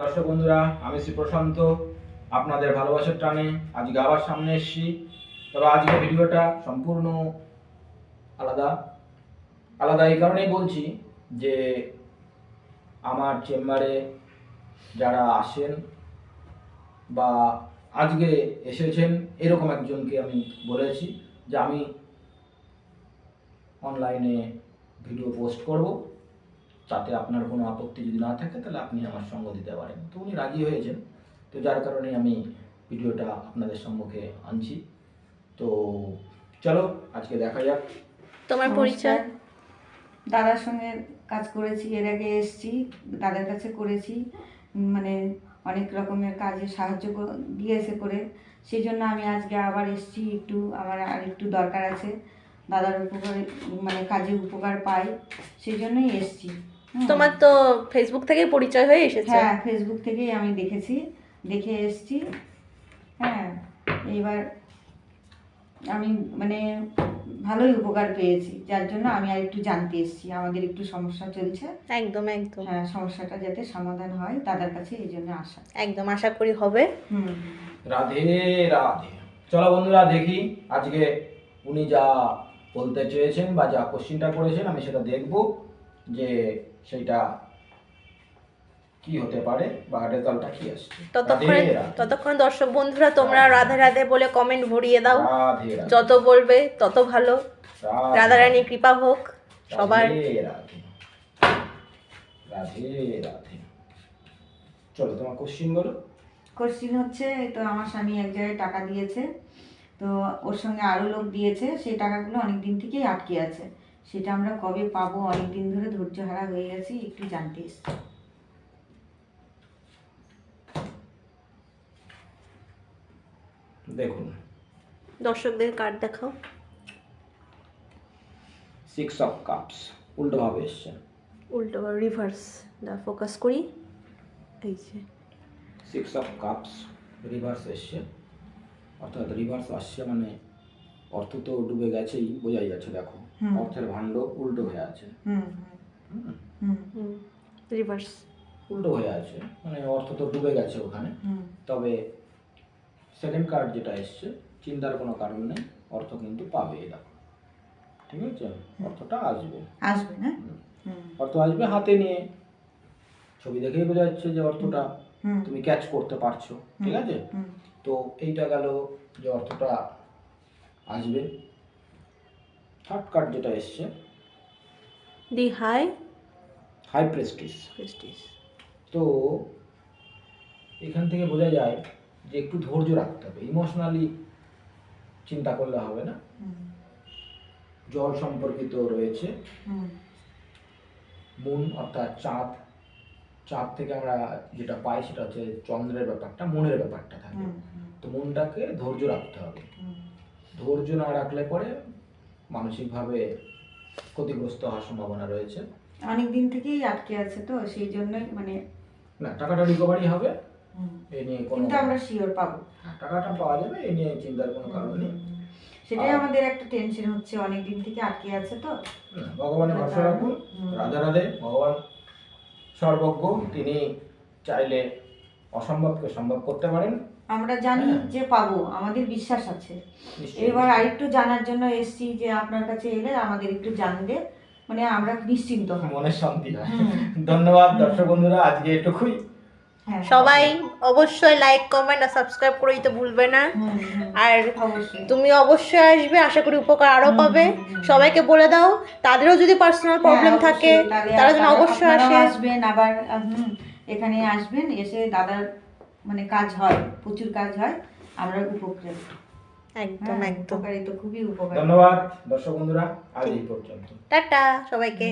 দর্শক বন্ধুরা, আমি শ্রী প্রশান্ত আপনাদের ভালোবাসার টানে আজকে আবার সামনে এসেছি। তবে আজকে ভিডিওটা সম্পূর্ণ আলাদা আলাদা এই কারণেই বলছি যে আমার চেম্বারে যারা আসেন বা আজকে এসেছেন এরকম একজনকে আমি বলেছি যে আমি অনলাইনে ভিডিও পোস্ট করব, তাতে আপনার কোনো আপত্তি যদি না থাকে তাহলে আপনি আমার সঙ্গ দিতে পারেন। তো উনি রাজি হয়েছেন, তো যার কারণে আমি ভিডিওটা আপনাদের সম্মুখে আনছি। তো চলো আজকে দেখা যাক। তোমার পরিচয়? দাদার সঙ্গে কাজ করেছি, এর আগে এসেছি, দাদার কাছে করেছি, মানে অনেক রকমের কাজে সাহায্য দিয়েছে করে, সেই জন্য আমি আজকে আবার এসেছি। আমার আর একটু দরকার আছে, দাদার উপকার মানে কাজে উপকার পাই, সেই জন্যই এসেছি। তোমার তো ফেসবুক থেকেই পরিচয় হয়ে এসেছে। হ্যাঁ, ফেসবুক থেকেই আমি দেখে এসেছি। হ্যাঁ, এইবার আমি মানে ভালোই উপকার পেয়েছি, যার জন্য আমি আর একটু জানতে এসেছি। আমাদের একটু সমস্যা চলছে, একদম একদম। হ্যাঁ, সমস্যাটা যাতে সমাধান হয় দাদার কাছে, এই জন্য আসা। একদম আশা করি হবে। রাধে রাধে। চলো বন্ধুরা, দেখি আজকে উনি যা বলতে চেয়েছেন বা যা কোশ্চিনটা করেছেন আমি সেটা দেখব যে সেইটা কি হতে পারে বা রেজাল্টটা কি আসছে। ততক্ষণ দর্শক বন্ধুরা তোমরা রাধে রাধে বলে কমেন্ট ভরিয়ে দাও। রাধে রাধে। যত বলবে তত ভালো। রাধা রানীর কৃপা হোক সবার। রাধে রাধে রাধে রাধে। চলো তোমার কোশ্চিন বলো। কোশ্চিন হচ্ছে, তো আমার স্বামী এক জায়গায় টাকা দিয়েছে, তো ওর সঙ্গে আরও লোক দিয়েছে, সেই টাকাগুলো অনেক দিন থেকেই আটকে আছে, সেটা আমরা কবে পাবো? অনেক দিন ধরে ধৈর্য হারা হয়ে গেছি, একটু জানতে এসেছি। দেখুন, দর্শকদের কার্ড দেখাও। 6 অফ কাপস উল্টো ভাবে এসছে। উল্টো রিভার্স দা ফোকাস করি। এই যে 6 অফ কাপস রিভার্স এসছে, অর্থাৎ রিভার্স আসছে মানে অর্থ তো ডুবে গেছেই, বোঝাই যাচ্ছে। দেখো, অর্থের ভাণ্ড উল্টো হয়ে আছে। রিভার্স উল্টো হয়ে আছে মানে অর্থ তো ডুবে গেছে ওখানে। তবে সেকেন্ড কার্ড যেটা এসছে, চিন্তার কোনো কারণ নেই, অর্থ কিন্তু পাবে। দেখো, ঠিক আছে, অর্থটা আসবে না? অর্থ আসবে হাতে নিয়ে। ছবি দেখেই বোঝা যাচ্ছে যে অর্থটা তুমি ক্যাচ করতে পারছো, ঠিক আছে। তো এইটা গেল যে অর্থটা আসবে। থার্ড কার্ড যেটা এসছে, দি হাই প্রেস্টিজ। তো এখান থেকে বোঝা যায় যে একটু ধৈর্য রাখতে হবে, ইমোশনালি চিন্তা করলে হবে না। জল সম্পর্কিত রয়েছে, মুন অর্থাৎ চাঁদ। চাঁদ থেকে আমরা যেটা পাই সেটা হচ্ছে চন্দ্রের ব্যাপারটা, মনের ব্যাপারটা থাকে। তো মনটাকে ধৈর্য রাখতে হবে। ধৈর্য না রাখলে পরে মানসিকভাবে ক্ষতিগ্রস্ত হওয়ার সম্ভাবনা রয়েছে। অনেক দিন থেকেই আটকে আছে, তো সেই জন্যই মানে না, টাকাটা রিকভারি হবে, এ নিয়ে কোনো, কিন্তু আমরা শিওর পাবো। টাকাটা পাওয়া যাবে, এ নিয়ে চিন্তার কোনো কারণ নেই। সেটাই আমাদের একটা টেনশন হচ্ছে, অনেক দিন থেকে আটকে আছে। তো ভগবানের ভরসা রাখুন। রাধে রাধে। ভগবান সর্বজ্ঞ, তিনি চাইলে অসম্ভবকে সম্ভব করতে পারেন। আমরা জানি যে পাবো, আমাদের বিশ্বাস আছে। এবার আরেকটু জানার জন্য এসেছি, যে আপনার কাছে এলে আমাদের একটু জানলে মানে আমরা নিশ্চিন্ত হই, মনের শান্তি হয়। ধন্যবাদ দর্শক বন্ধুরা, আজকে এটুকুই। সবাই অবশ্যই লাইক কমেন্ট আর সাবস্ক্রাইব করে দিতে ভুলবে না। আর তুমি অবশ্যই আসবে, আশা করি উপকার আরো পাবে। সবাইকে বলে দাও, তাদেরও যদি পার্সোনাল প্রবলেম থাকে তারা যেন অবশ্যই আসবেন। আবার এখানে আসবেন, এসে দাদার মানে কাজ হয়, প্রচুর কাজ হয়, আমরা উপকৃত। একদম একদম উপকারিত, খুবই উপকার। ধন্যবাদ দর্শক বন্ধুরা, আজ এই পর্যন্ত। টাটা সবাইকে।